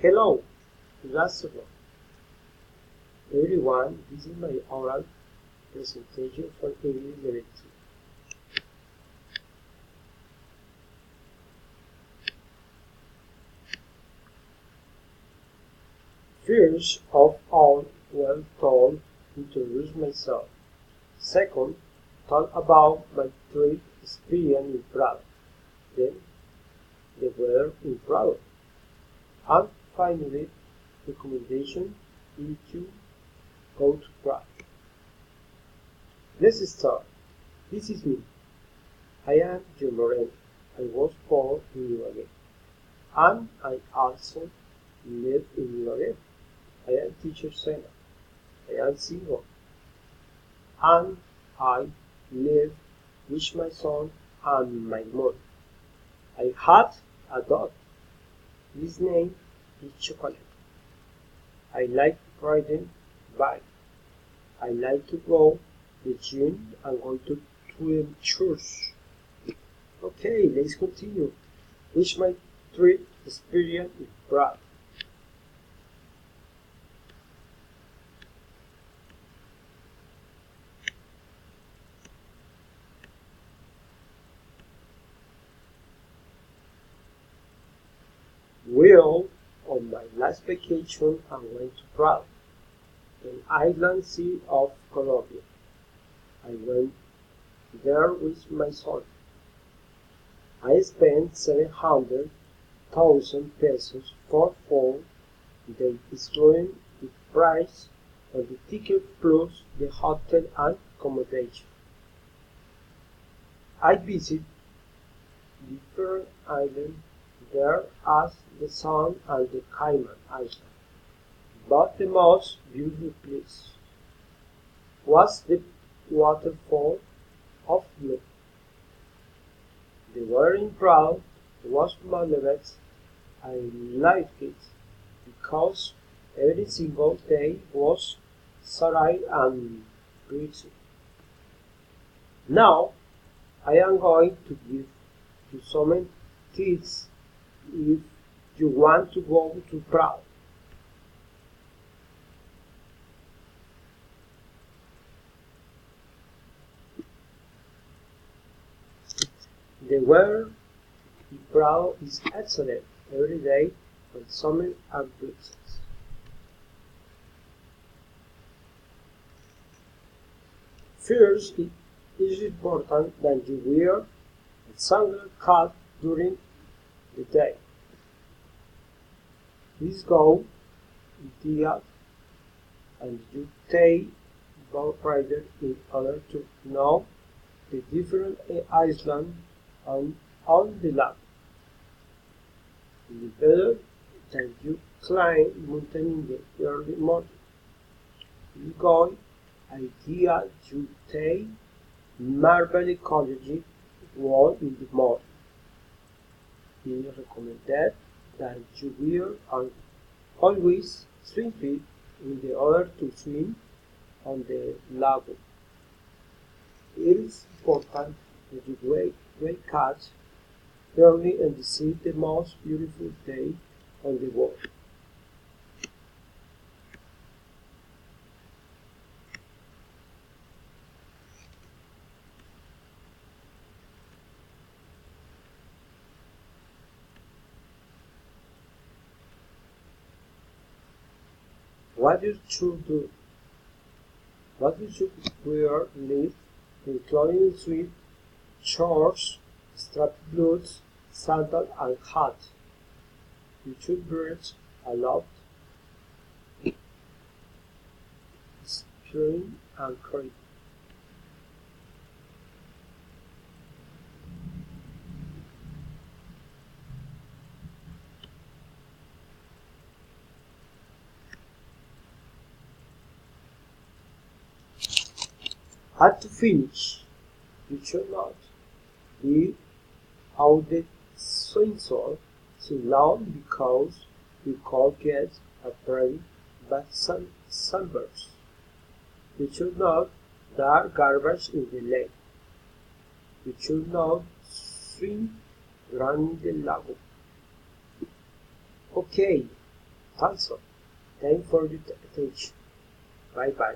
Hello, good afternoon, everyone. This is my oral presentation for English Level 2. First of all, well told, introduce myself. Second, talk about my trip experience in Prague. Then, the weather in Prague. And finally, recommendation if you go to Prague. Let's start. This is me. I am John Moreno. I was born in Ibagué, and I also live in Ibagué. I am teacher Sena. I am single, and I live with my son and my mother. I had a dog. His name is Chocolate. I like riding bike. I like to go to the gym and go to the church. Okay, let's continue with my trip experience in Prague. Well, on my last vacation I went to Prague, an island city of Colombia. I went there with my son. I spent 700,000 pesos for 4 days, excluding the price of the ticket plus the hotel and accommodation. I visited different islands there as the Sun and the Cayman Islands, but the most beautiful place was the waterfall of Blue. The weather in Prague was marvelous. I liked it because every single day was sunny and breezy. Now I am going to give you some tips if you want to go to Prague. The weather in Prague is excellent every day from summer and breezes. First, it is important that you wear a sandal cap during the day. Please go detailed and you take boat rider in order to know the different islands on the land. The better that you climb mountain in the early morning. You go ideal to take marble ecology walk in the morning. It is recommended that you wear always swim fit in order to swim on the lagoon. It is important that you wake up early and see the most beautiful day on the world. What you should do? What you should wear live including sweat, shorts, strapped boots, sandals and hat. You should breathe a lot, spring and creep. At to finish, you should not be out the swimsuit too long because you could get a very bad sunburst. You should not dump garbage in the lake. You should not swim around the lagoon. Okay, also. Thanks for your attention. Bye bye.